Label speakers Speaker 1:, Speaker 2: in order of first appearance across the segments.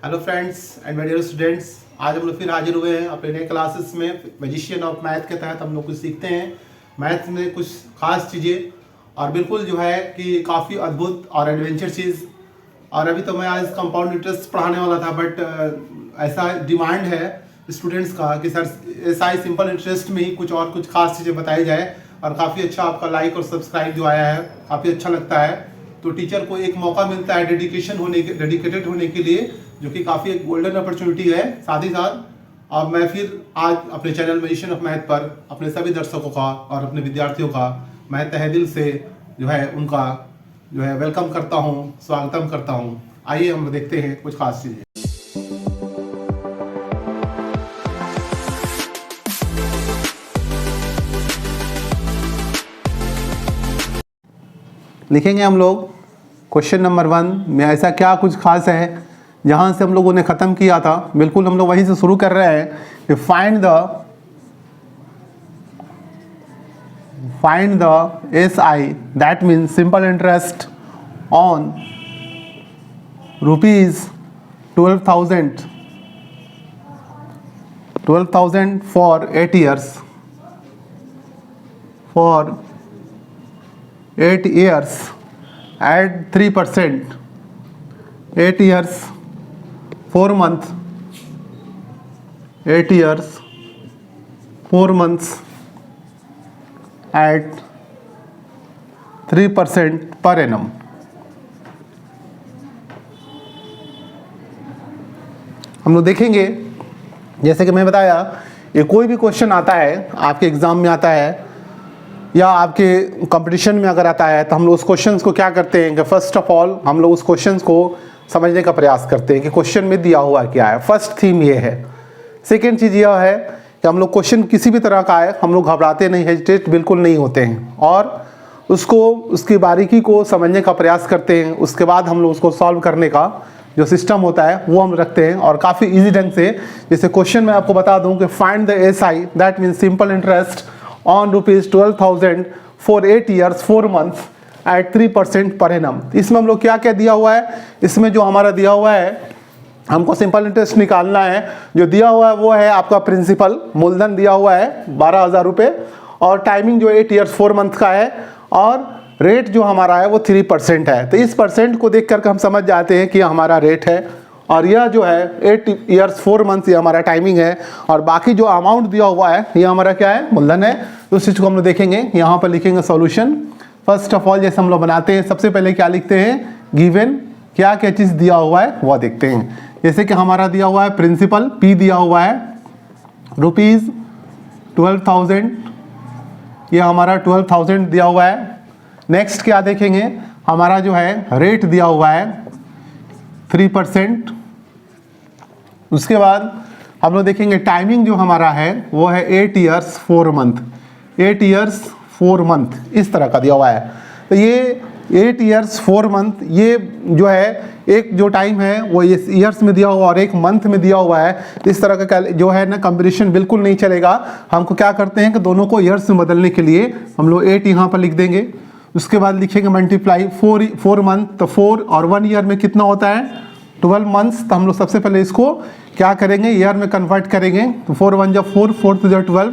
Speaker 1: Hello friends and my dear students, आज हम लोग फिर हाजिर हुए हैं अपने नए क्लासेस में। मैजिशियन ऑफ मैथ के तहत हम लोग कुछ सीखते हैं मैथ में कुछ खास चीज़ें, और बिल्कुल जो है कि काफ़ी अद्भुत और एडवेंचर चीज़। और अभी तो मैं आज कंपाउंड इंटरेस्ट पढ़ाने वाला था, बट ऐसा डिमांड है स्टूडेंट्स का कि सर SI सिंपल इंटरेस्ट में ही कुछ खास चीज़ें बताई जाए। और काफ़ी अच्छा आपका लाइक और सब्सक्राइब जो आया है, काफ़ी अच्छा लगता है। तो टीचर को एक मौका मिलता है डेडिकेटेड होने के लिए, जो कि काफ़ी एक गोल्डन अपॉर्चुनिटी है। साथ ही साथ अब मैं फिर आज अपने चैनल मैजिशियन ऑफ मैथ पर अपने सभी दर्शकों का और अपने विद्यार्थियों का मैं तहे दिल से जो है उनका जो है वेलकम करता हूँ, स्वागतम करता हूँ। आइए हम देखते हैं कुछ खास चीज़ें। लिखेंगे हम लोग क्वेश्चन नंबर 1 में ऐसा क्या कुछ खास है जहाँ से हम लोगों ने ख़त्म किया था। बिल्कुल हम लोग वहीं से शुरू कर रहे हैं कि find the SI, that means simple interest on ₹12,000 for 8 years. For 8 years at 3%. 8 years 4 months. 8 years 4 months at 3% per annum. हम लोग देखेंगे, जैसे कि मैं बताया, ये कोई भी क्वेश्चन आता है आपके एग्ज़ाम में आता है या आपके कंपटीशन में अगर आता है, तो हम लोग उस क्वेश्चन को क्या करते हैं कि फर्स्ट ऑफ ऑल हम लोग उस क्वेश्चन को समझने का प्रयास करते हैं कि क्वेश्चन में दिया हुआ क्या है। फर्स्ट थीम ये है। सेकेंड चीज़ यह है कि हम लोग क्वेश्चन किसी भी तरह का है, हम लोग घबराते नहीं, हेजिटेट बिल्कुल नहीं होते हैं और उसकी बारीकी को समझने का प्रयास करते हैं। उसके बाद हम लोग उसको सॉल्व करने का जो सिस्टम होता है वो हम रखते हैं और काफ़ी ईजी ढंग से। जैसे क्वेश्चन मैं आपको बता दूं कि find the SI, that means simple interest on ₹12,000 for 8 years 4 months at 3% per annum. इसमें हम लोग क्या क्या दिया हुआ है, इसमें जो हमारा दिया हुआ है, हमको सिंपल इंटरेस्ट निकालना है। जो दिया हुआ है वो है आपका प्रिंसिपल, मूलधन दिया हुआ है 12,000 रुपये, और टाइमिंग जो 8 years 4 month का है, और रेट जो हमारा है वो 3% है। तो इस परसेंट को देख करके हम समझ जाते हैं कि हमारा रेट है, और यह जो है 8 years 4 months ये हमारा टाइमिंग है, और बाकी जो अमाउंट दिया हुआ है ये हमारा क्या है, मूलधन है। तो उस चीज़ को हम लोग देखेंगे। यहाँ पर लिखेंगे सॉल्यूशन। फर्स्ट ऑफ ऑल जैसे हम लोग बनाते हैं, सबसे पहले क्या लिखते हैं, गिवन क्या क्या चीज़ दिया हुआ है वह देखते हैं। जैसे कि हमारा दिया हुआ है प्रिंसिपल P दिया हुआ है ₹12,000, ये हमारा 12,000 दिया हुआ है। नेक्स्ट क्या देखेंगे, हमारा जो है रेट दिया हुआ है 3%। उसके बाद हम लोग देखेंगे टाइमिंग जो हमारा है वो है 8 years 4 month। 8 years 4 month इस तरह का दिया हुआ है। तो ये 8 years 4 month ये जो है, एक जो टाइम है वो ये ईयर्स में दिया हुआ और एक मंथ में दिया हुआ है। इस तरह का जो है ना कंपटीशन बिल्कुल नहीं चलेगा। हमको क्या करते हैं कि दोनों को ईयर्स में बदलने के लिए हम लोग 8 यहाँ पर लिख देंगे। उसके बाद लिखेंगे मल्टीप्लाई 4 मंथ, तो 4 और 1 ईयर में कितना होता है 12 months। तो हम लोग सबसे पहले इसको क्या करेंगे, ईयर में कन्वर्ट करेंगे। तो 4 1 जा 4, 4 2 जा 12,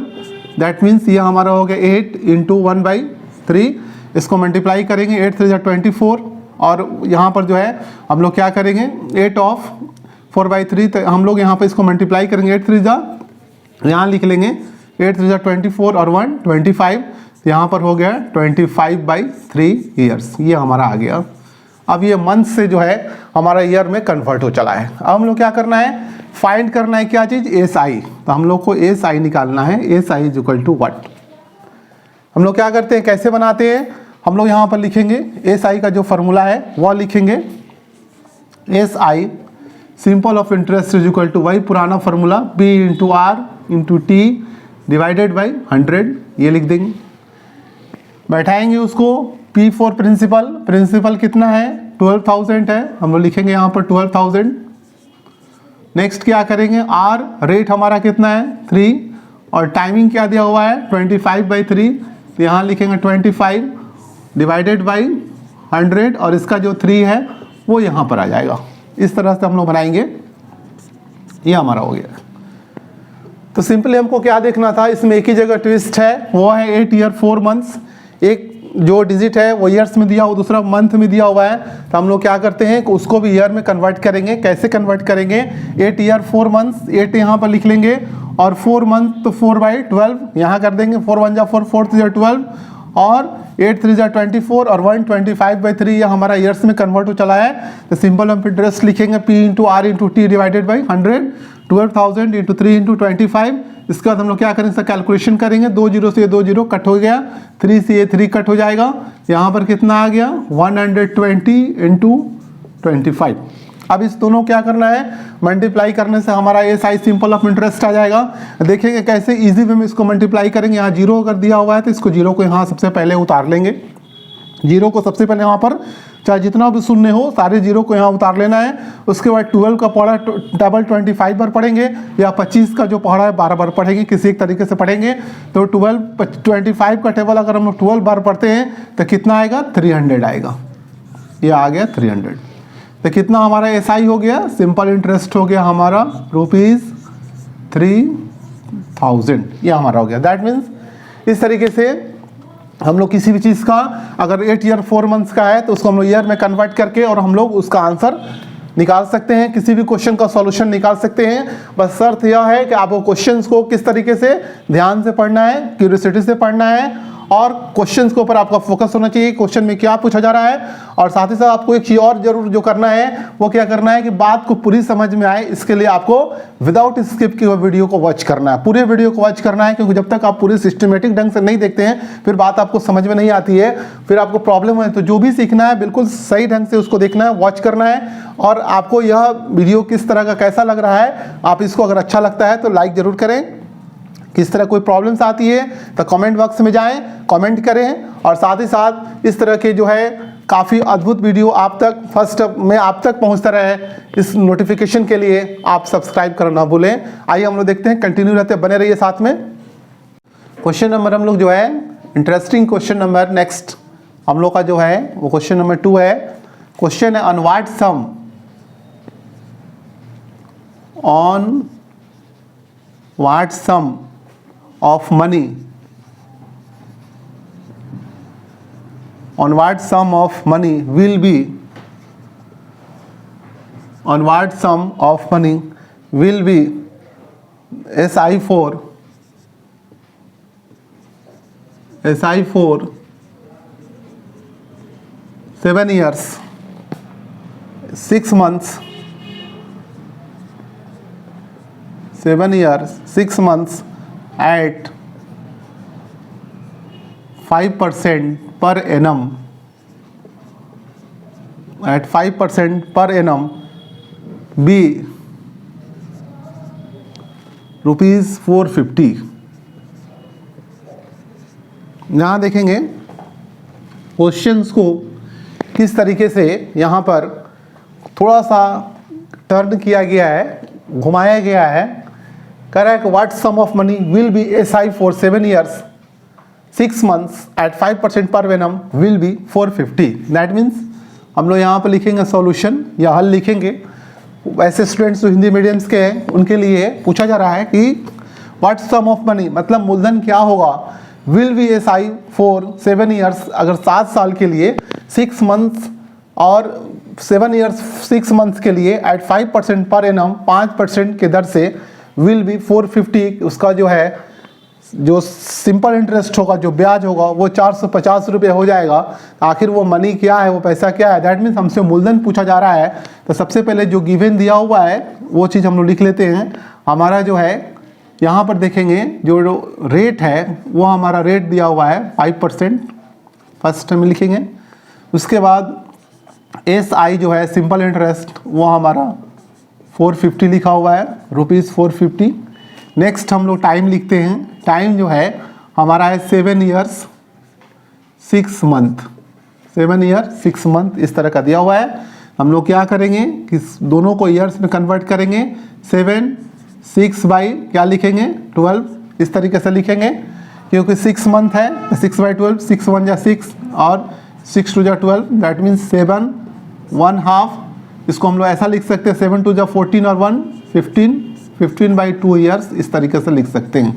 Speaker 1: दैट मीन्स ये हमारा हो गया 8 × 1/3। इसको मल्टीप्लाई करेंगे, 8 3 जा 24, और यहाँ पर जो है हम लोग क्या करेंगे 8 ऑफ 4/3, तो हम लोग यहाँ पर इसको मल्टीप्लाई करेंगे। 8 3 जा, यहाँ लिख लेंगे 8 3 जा 24 और 1 25, यहाँ पर हो गया 25/3 ईयर्स, ये हमारा आ गया। अब ये मंथ से जो है हमारा ईयर में कन्वर्ट हो चला है। अब हम लोग क्या करना है, फाइंड करना है क्या चीज़, SI। तो हम लोग को SI निकालना है। SI is equal to what. हम लोग क्या करते हैं, कैसे बनाते हैं, हम लोग यहाँ पर लिखेंगे SI का जो फार्मूला है वह लिखेंगे। SI simple of interest is equal to, वही पुराना formula, B × R × T divided by 100, ये लिख देंगे। बैठाएंगे उसको। P फॉर प्रिंसिपल कितना है 12,000 है, हम लोग लिखेंगे यहाँ पर 12,000। नेक्स्ट क्या करेंगे, R रेट हमारा कितना है 3, और टाइमिंग क्या दिया हुआ है 25/3, तो यहाँ लिखेंगे 25 डिवाइडेड बाई 100, और इसका जो 3 है वो यहाँ पर आ जाएगा। इस तरह से हम लोग बनाएंगे ये हमारा हो गया। तो सिंपली हमको क्या देखना था, इसमें एक ही जगह ट्विस्ट है, वो है 8 ईयर 4 मंथ्स। एक जो डिजिट है वो ईयर्स में दिया हुआ, दूसरा मंथ में दिया हुआ है। तो हम लोग क्या करते हैं कि उसको भी ईयर में कन्वर्ट करेंगे। कैसे कन्वर्ट करेंगे, 8 ईयर 4 मंथ्स, 8 यहाँ पर लिख लेंगे और 4 मंथ तो 4/12 यहाँ कर देंगे। 4 1 जा 4, 4 3 जा 12 और 8 3 जा 24 और 125/3 ये हमारा ईयर्स में कन्वर्ट हो चला है। तो सिंपल हम इंटरेस्ट लिखेंगे P into R into T divided by 100, 12,000 into 3 into 25। इसके बाद हम लोग क्या करेंगे, इसका कैलकुलेशन करेंगे। 2 0 से ये 2 0 कट हो गया, 3 से ये 3 कट हो जाएगा। यहाँ पर कितना आ गया, 120 इंटू 25। अब इस दोनों क्या करना है, मल्टीप्लाई करने से हमारा ये साइज सिंपल ऑफ इंटरेस्ट आ जाएगा। देखेंगे कैसे इजी वे में इसको मल्टीप्लाई करेंगे। यहाँ 0 अगर दिया हुआ है तो इसको 0 को यहाँ सबसे पहले उतार लेंगे। 0 को सबसे पहले यहाँ पर चाहे जितना भी शून्य हो सारे 0 को यहाँ उतार लेना है। उसके बाद 12 का पढ़ा डबल 25 बार पढ़ेंगे या 25 का जो पढ़ा है 12 बार पढ़ेंगे, किसी एक तरीके से पढ़ेंगे। तो 25 का टेबल अगर हम 12 बार पढ़ते हैं तो कितना आएगा, 300 आएगा। ये आ गया 300। तो कितना हमारा SI हो गया, सिंपल इंटरेस्ट हो गया हमारा ₹3000। ये हमारा हो गया। दैट मीन्स इस तरीके से हम लोग किसी भी चीज़ का अगर 8 ईयर 4 मंथ्स का है तो उसको हम लोग ईयर में कन्वर्ट करके और हम लोग उसका आंसर निकाल सकते हैं, किसी भी क्वेश्चन का सॉल्यूशन निकाल सकते हैं। बस शर्त यह है कि आपको क्वेश्चंस को किस तरीके से ध्यान से पढ़ना है, क्यूरियोसिटी से पढ़ना है और क्वेश्चंस के ऊपर आपका फोकस होना चाहिए, क्वेश्चन में क्या पूछा जा रहा है। और साथ ही साथ आपको एक चीज़ और जरूर जो करना है वो क्या करना है कि बात को पूरी समझ में आए, इसके लिए आपको विदाउट स्किप की वीडियो को वॉच करना है, पूरे वीडियो को वॉच करना है। क्योंकि जब तक आप पूरे सिस्टमेटिक ढंग से नहीं देखते हैं फिर बात आपको समझ में नहीं आती है, फिर आपको प्रॉब्लम है। तो जो भी सीखना है बिल्कुल सही ढंग से उसको देखना है, वॉच करना है। और आपको यह वीडियो किस तरह का कैसा लग रहा है, आप इसको अगर अच्छा लगता है तो लाइक ज़रूर करें। किस तरह कोई प्रॉब्लम्स आती है तो कमेंट बॉक्स में जाएं, कमेंट करें। और साथ ही साथ इस तरह के जो है काफ़ी अद्भुत वीडियो आप तक फर्स्ट में आप तक पहुंचता रहे, इस नोटिफिकेशन के लिए आप सब्सक्राइब करना ना भूलें। आइए हम लोग देखते हैं, कंटिन्यू रहते बने रहिए साथ में। क्वेश्चन नंबर हम लोग जो है इंटरेस्टिंग क्वेश्चन नंबर नेक्स्ट हम लोग का जो है वो क्वेश्चन नंबर 2 है। क्वेश्चन है on what sum of money, on what sum of money will be, on what sum of money will be SI4 7 years 6 months 7 years 6 months at 5% per annum, at 5% per annum be ₹450। यहाँ देखेंगे questions को किस तरीके से यहाँ पर थोड़ा सा टर्न किया गया है, घुमाया गया है। कह रहा है कि what sum of money will be SI for 7 years 6 months at 5% per annum will be 450। That means हम लोग यहाँ पर लिखेंगे सॉल्यूशन या हल लिखेंगे। वैसे स्टूडेंट्स जो हिंदी मीडियम्स के हैं उनके लिए पूछा जा रहा है कि व्हाट सम ऑफ मनी मतलब मूलधन क्या होगा, will be SI for 7 years अगर 7 साल के लिए, 6 months और 7 years 6 months के लिए एट 5% पर एनम 5% के दर से विल बी 450। उसका जो है जो सिंपल इंटरेस्ट होगा, जो ब्याज होगा वो 450 रुपये हो जाएगा। आखिर वो मनी क्या है, वो पैसा क्या है, दैट मीन्स हमसे मूलधन पूछा जा रहा है। तो सबसे पहले जो गिवन दिया हुआ है वो चीज़ हम लोग लिख लेते हैं। हमारा जो है यहाँ पर देखेंगे जो रेट है वो हमारा रेट दिया हुआ है 5%, फर्स्ट में लिखेंगे। उसके बाद SI जो है सिंपल इंटरेस्ट वो हमारा 450 लिखा हुआ है, ₹450। नेक्स्ट हम लोग टाइम लिखते हैं। टाइम जो है हमारा है 7 years 6 month, 7 year 6 month इस तरह का दिया हुआ है। हम लोग क्या करेंगे कि दोनों को ईयर्स में कन्वर्ट करेंगे। 7 6 बाई क्या लिखेंगे 12, इस तरीके से लिखेंगे क्योंकि 6 month है तो 6/12, 6 1 जा 6 और 6 2 जा 12, दैट मीन्स 7 1/2। इसको हम लोग ऐसा लिख सकते हैं 7 2 जा 14 और 1 15, 15/2 ईयर्स इस तरीके से लिख सकते हैं।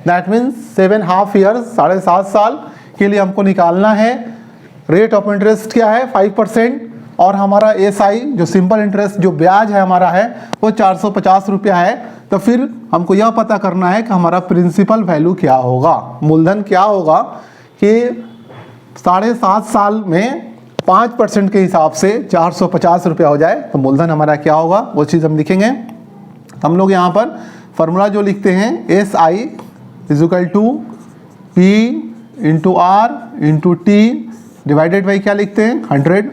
Speaker 1: दैट मीन्स 7.5 ईयर्स, 7.5 साल के लिए हमको निकालना है। रेट ऑफ इंटरेस्ट क्या है 5% और हमारा SI जो सिंपल इंटरेस्ट जो ब्याज है हमारा है वो 450 रुपया है। तो फिर हमको यह पता करना है कि हमारा प्रिंसिपल वैल्यू क्या होगा, मूलधन क्या होगा कि 7.5 साल में 5% के हिसाब से 450 रुपया हो जाए तो मूलधन हमारा क्या होगा वो चीज़ हम लिखेंगे। तो हम लोग यहाँ पर फॉर्मूला जो लिखते हैं SI = P × R × T divided by क्या लिखते हैं 100।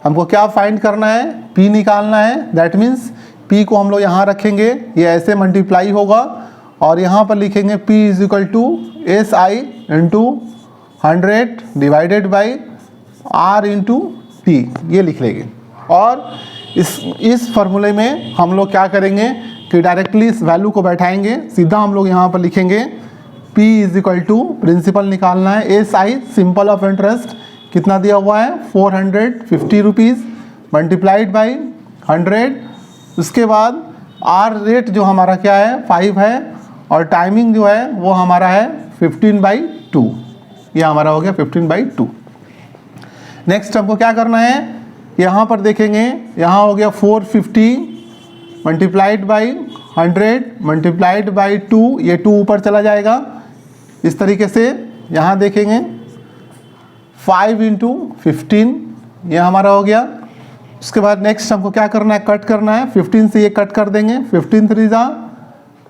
Speaker 1: हमको क्या फाइंड करना है P निकालना है। दैट मीन्स P को हम लोग यहाँ रखेंगे, ये ऐसे मल्टीप्लाई होगा और यहाँ पर लिखेंगे P = SI × 100 divided by R × T, ये लिख लेंगे। और इस फॉर्मूले में हम लोग क्या करेंगे कि डायरेक्टली इस वैल्यू को बैठाएंगे, सीधा हम लोग यहाँ पर लिखेंगे P = प्रिंसिपल निकालना है SI सिंपल ऑफ इंटरेस्ट कितना दिया हुआ है 450 रुपीज़ मल्टीप्लाइड बाई 100। उसके बाद R रेट जो हमारा क्या है 5 है और टाइमिंग जो है वो हमारा है 15/2, ये हमारा हो गया 15/2। नेक्स्ट हमको क्या करना है, यहाँ पर देखेंगे यहाँ हो गया 450 मल्टीप्लाइड बाई 100 मल्टीप्लाइड बाई 2, ये 2 ऊपर चला जाएगा इस तरीके से। यहाँ देखेंगे 5 × 15, ये हमारा हो गया। उसके बाद नेक्स्ट हमको क्या करना है कट करना है, 15 से ये कट कर देंगे, 15 3 ×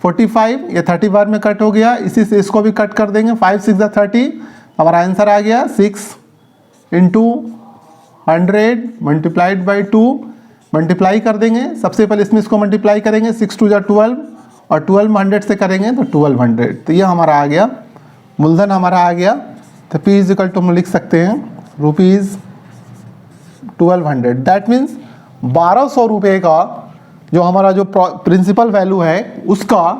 Speaker 1: 45, ये 30 बार में कट हो गया। इसी से इसको भी कट कर देंगे, 5 6 × 30, हमारा आंसर आ गया 6 × 100 मल्टीप्लाइड बाई 2, मल्टीप्लाई कर देंगे। सबसे पहले इसमें इसको मल्टीप्लाई करेंगे, 6 2 = 12 और 12 में 100 से करेंगे तो 1200। तो ये हमारा आ गया मूलधन हमारा आ गया। तो P = हम लिख सकते हैं ₹1200। दैट मीन्स 1200 रुपये का जो हमारा जो प्रिंसिपल वैल्यू है उसका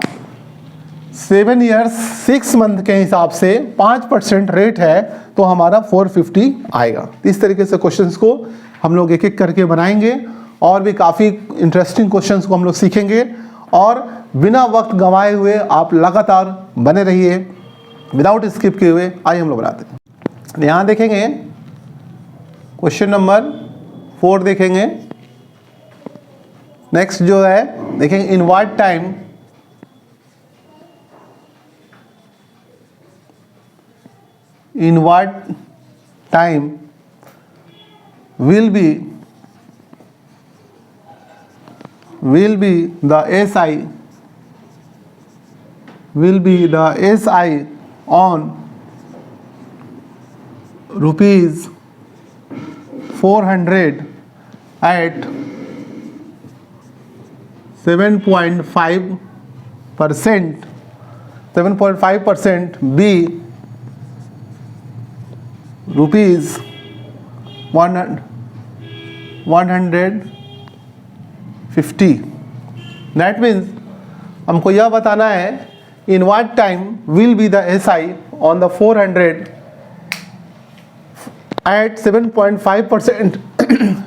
Speaker 1: 7 ईयर्स 6 मंथ के हिसाब से 5% रेट है तो हमारा 450 आएगा। इस तरीके से क्वेश्चंस को हम लोग एक एक करके बनाएंगे और भी काफ़ी इंटरेस्टिंग क्वेश्चंस को हम लोग सीखेंगे। और बिना वक्त गंवाए हुए आप लगातार बने रहिए, विदाउट स्किप किए हुए। आइए हम लोग बनाते हैं। यहाँ देखेंगे क्वेश्चन नंबर 4 देखेंगे। नेक्स्ट जो है देखेंगे इन what time will be the SI on rupees 400 at 7.5% B rupees 150। That means हमको यह बताना है in what time will be the SI on the 400 at 7.5%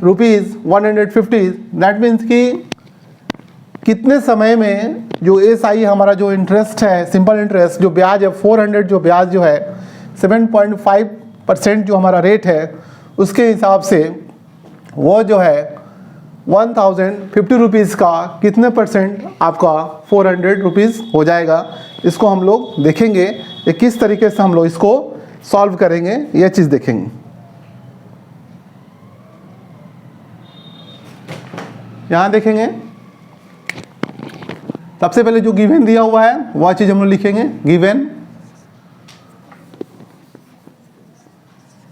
Speaker 1: rupees 150। That means कि कितने समय में जो SI हमारा जो इंटरेस्ट है सिंपल इंटरेस्ट जो ब्याज है 400 जो ब्याज जो है 7.5% जो हमारा रेट है उसके हिसाब से वो जो है 1050 रुपीज़ का कितने परसेंट आपका 400 रुपीज़ हो जाएगा। इसको हम लोग देखेंगे ये किस तरीके से हम लोग इसको सॉल्व करेंगे, ये चीज़ देखेंगे। यहाँ देखेंगे सबसे पहले जो गिवन दिया हुआ है वह चीज़ हम लोग लिखेंगे गिवन।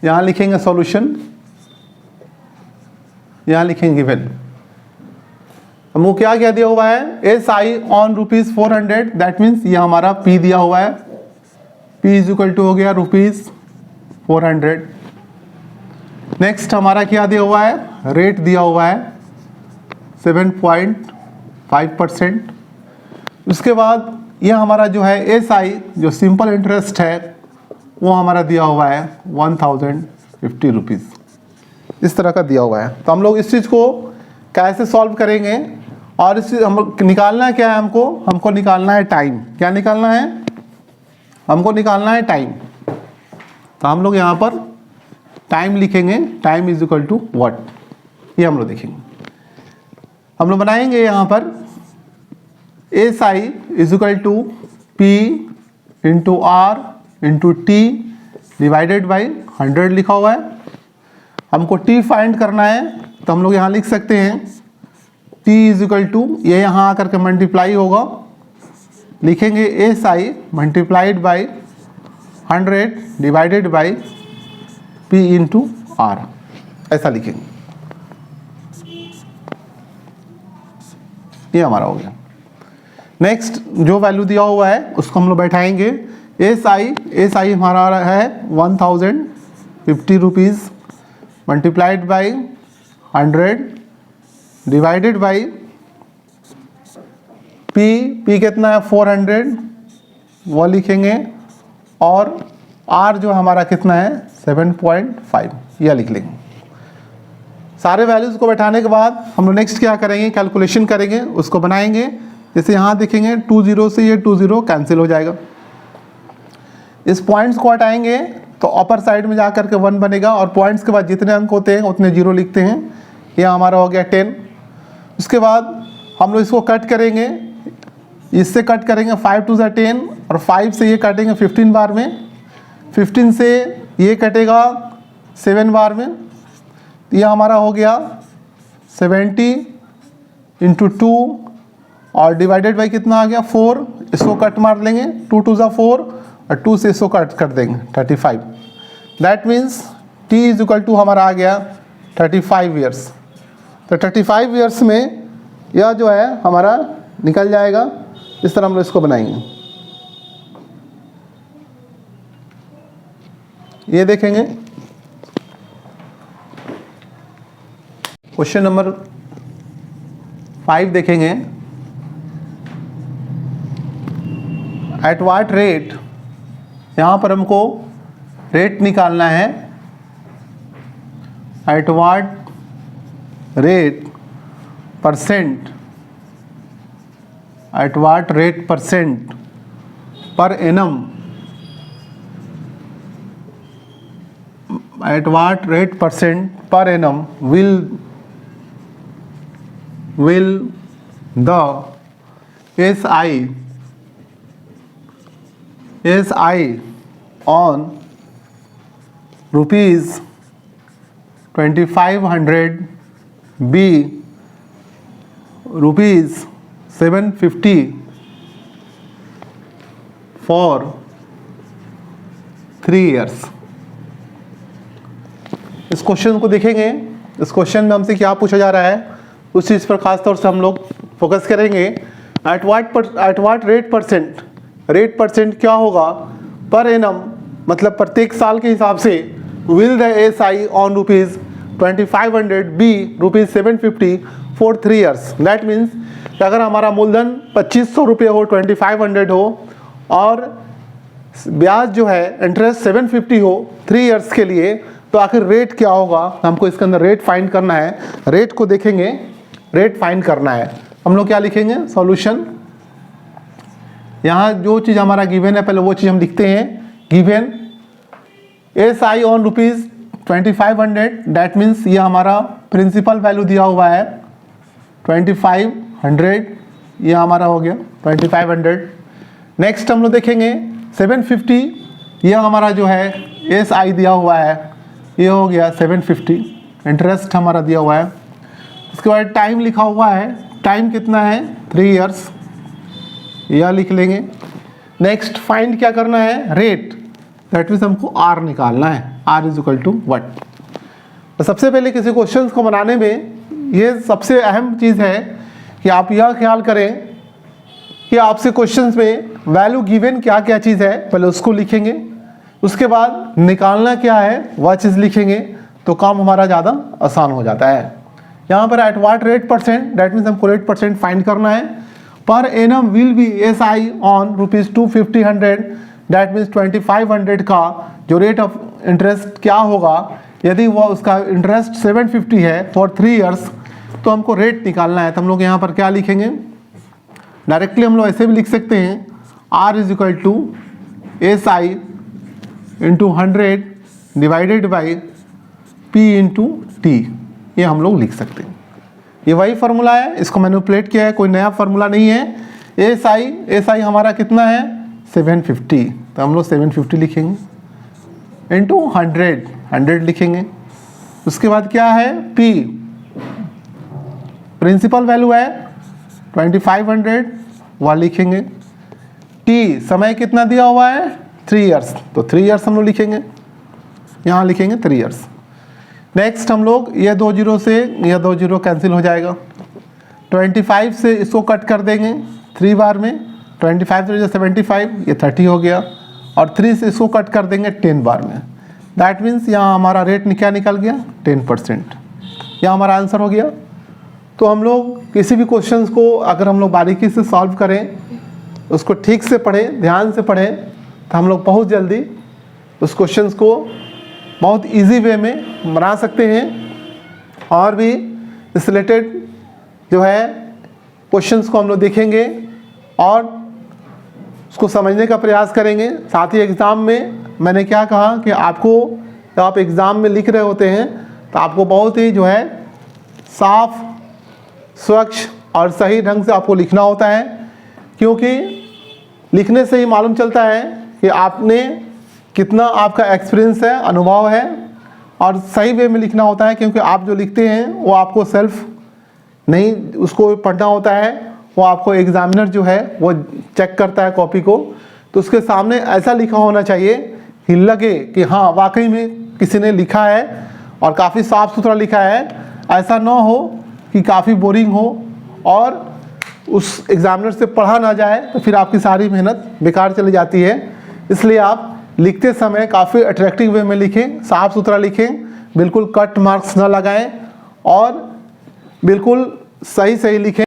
Speaker 1: यहाँ लिखेंगे सॉल्यूशन, यहाँ लिखेंगे गिवन। हमको क्या क्या दिया हुआ है SI on rupees 400। That means ये हमारा P दिया हुआ है, P = हो गया ₹400। नेक्स्ट हमारा क्या दिया हुआ है रेट दिया हुआ है 7.5%। उसके बाद ये हमारा जो है SI जो सिंपल इंटरेस्ट है वो हमारा दिया हुआ है 1050 रुपीज़, इस तरह का दिया हुआ है। तो हम लोग इस चीज़ को कैसे सॉल्व करेंगे और इस हम निकालना क्या है, हमको निकालना है टाइम। क्या निकालना है, हमको निकालना है टाइम। तो हम लोग यहाँ पर टाइम लिखेंगे, time is equal to what, ये हम लोग देखेंगे। हम लोग बनाएंगे यहाँ पर S I is equal to P into R into T divided by 100 लिखा हुआ है। हमको टी फाइंड करना है, तो हम लोग यहाँ लिख सकते हैं टी इज इक्वल टू, ये यहाँ आकर के मल्टीप्लाई होगा, लिखेंगे S I multiplied by 100 divided by P into R, ऐसा लिखेंगे। ये हमारा हो गया। नेक्स्ट जो वैल्यू दिया हुआ है उसको हम लोग बैठाएंगे। एस आई हमारा है 1050 rupees multiplied by 100 divided by P कितना है 400, वो लिखेंगे, और आर जो हमारा कितना है 7.5, यह लिख लेंगे। सारे वैल्यूज़ को बैठाने के बाद हम लोग नेक्स्ट क्या करेंगे, कैलकुलेशन करेंगे, उसको बनाएंगे। जैसे यहाँ देखेंगे 20 से ये 20 कैंसिल हो जाएगा। इस पॉइंट्स को हटाएंगे तो अपर साइड में जाकर के 1 बनेगा, और पॉइंट्स के बाद जितने अंक होते हैं उतने 0 लिखते हैं। ये हमारा हो गया 10। उसके बाद हम लोग इसको कट करेंगे, इससे कट करेंगे 5 2 10, और 5 से ये काटेंगे 15 बार में, 15 से ये कटेगा 7 बार में। यह हमारा हो गया 70 इंटू 2 और डिवाइडेड बाई कितना आ गया 4, इसको कट मार लेंगे, 2 2 4 और 2 से इसको कट कर देंगे 35। That means t is equal to हमारा आ गया 35 ईयर्स। तो 35 ईयर्स में यह जो है हमारा निकल जाएगा। इस तरह हम लोग इसको बनाएंगे। ये देखेंगे क्वेश्चन नंबर 5 देखेंगे। एट व्हाट रेट, यहाँ पर हमको रेट निकालना है। At what rate percent, at what rate percent per annum, at what rate percent per annum will the SI on rupees 2500 be rupees 750 for 3 years। इस question को देखेंगे। इस क्वेश्चन में हमसे क्या पूछा जा रहा है उस चीज़ पर खास तौर से हम लोग फोकस करेंगे। Eight what rate percent, rate percent क्या होगा पर एनम, मतलब प्रत्येक साल के हिसाब से। Will the SI on rupees 2500 B rupees 750 for 3 years. That means अगर हमारा मूलधन 2500 रुपये हो, 2500 हो, और ब्याज जो है इंटरेस्ट 750 हो 3 ईयर्स के लिए, तो आखिर रेट क्या होगा। हमको इसके अंदर रेट फाइंड करना है। रेट को देखेंगे, रेट फाइंड करना है। हम लोग क्या लिखेंगे, सॉल्यूशन। यहाँ जो चीज़ हमारा गिवन है पहले वो चीज़ हम लिखते हैं। Given SI on rupees 2500, that means ये हमारा प्रिंसिपल वैल्यू दिया हुआ है 2500, ये हमारा हो गया 2500। नेक्स्ट हम लोग देखेंगे 750, यह हमारा जो है SI दिया हुआ है, ये हो गया 750। इंटरेस्ट हमारा दिया हुआ है। उसके बाद टाइम लिखा हुआ है, टाइम कितना है 3 ईयर्स, यह लिख लेंगे। नेक्स्ट फाइंड क्या करना है, रेट, दैट मीन्स हमको R निकालना है। R is equal to what. तो सबसे पहले किसी क्वेश्चंस को बनाने में ये सबसे अहम चीज़ है कि आप यह ख्याल करें कि आपसे क्वेश्चंस में वैल्यू गिवन क्या क्या चीज़ है पहले उसको लिखेंगे, उसके बाद निकालना क्या है वह चीज़ लिखेंगे, तो काम हमारा ज़्यादा आसान हो जाता है। यहाँ पर at what rate percent, that means हमको रेट परसेंट फाइंड करना है। Per annum will be SI on rupees 250, that means 2500 का जो रेट ऑफ इंटरेस्ट क्या होगा, यदि वह उसका इंटरेस्ट 750 है फॉर 3 ईयर्स, तो हमको रेट निकालना है, तो हम लोग यहाँ पर क्या लिखेंगे, डायरेक्टली हम लोग ऐसे भी लिख सकते हैं, R is equal to SI into 100 divided by P into T, ये हम लोग लिख सकते हैं। ये वही फार्मूला है, इसको मैनिपुलेट किया है, कोई नया फार्मूला नहीं है। SI हमारा कितना है 750, तो हम लोग 750 लिखेंगे इंटू 100 लिखेंगे। उसके बाद क्या है P, प्रिंसिपल वैल्यू है 2500, वह लिखेंगे। T समय कितना दिया हुआ है 3 इयर्स, तो 3 इयर्स हम लोग लिखेंगे, यहाँ लिखेंगे 3 इयर्स। नेक्स्ट हम लोग ये 2 जीरो से यह 2 जीरो कैंसिल हो जाएगा, 25 से इसको कट कर देंगे 3 बार में, 25 से 75, ये 30 हो गया, और 3 से इसको कट कर देंगे 10 बार में। दैट मीन्स यहाँ हमारा रेट क्या निकल गया 10%, यह हमारा आंसर हो गया। तो हम लोग किसी भी क्वेश्चंस को अगर हम लोग बारीकी से सॉल्व करें, उसको ठीक से पढ़ें, ध्यान से पढ़ें, तो हम लोग बहुत जल्दी उस क्वेश्चंस को बहुत इजी वे में बना सकते हैं। और भी इस रिलेटेड जो है क्वेश्चंस को हम लोग देखेंगे और उसको समझने का प्रयास करेंगे। साथ ही एग्ज़ाम में मैंने क्या कहा कि आपको जब आप एग्ज़ाम में लिख रहे होते हैं तो आपको बहुत ही जो है साफ, स्वच्छ और सही ढंग से आपको लिखना होता है, क्योंकि लिखने से ही मालूम चलता है कि आपने कितना आपका एक्सपीरियंस है, अनुभव है, और सही वे में लिखना होता है, क्योंकि आप जो लिखते हैं वो आपको सेल्फ नहीं उसको पढ़ना होता है, वो आपको एग्जामिनर जो है वो चेक करता है कॉपी को, तो उसके सामने ऐसा लिखा होना चाहिए कि लगे कि हाँ वाकई में किसी ने लिखा है और काफ़ी साफ़ सुथरा लिखा है। ऐसा ना हो कि काफ़ी बोरिंग हो और उस एग्जामिनर से पढ़ा ना जाए, तो फिर आपकी सारी मेहनत बेकार चली जाती है। इसलिए आप लिखते समय काफ़ी अट्रैक्टिव वे में लिखें, साफ़ सुथरा लिखें, बिल्कुल कट मार्क्स ना लगाएं और बिल्कुल सही लिखें।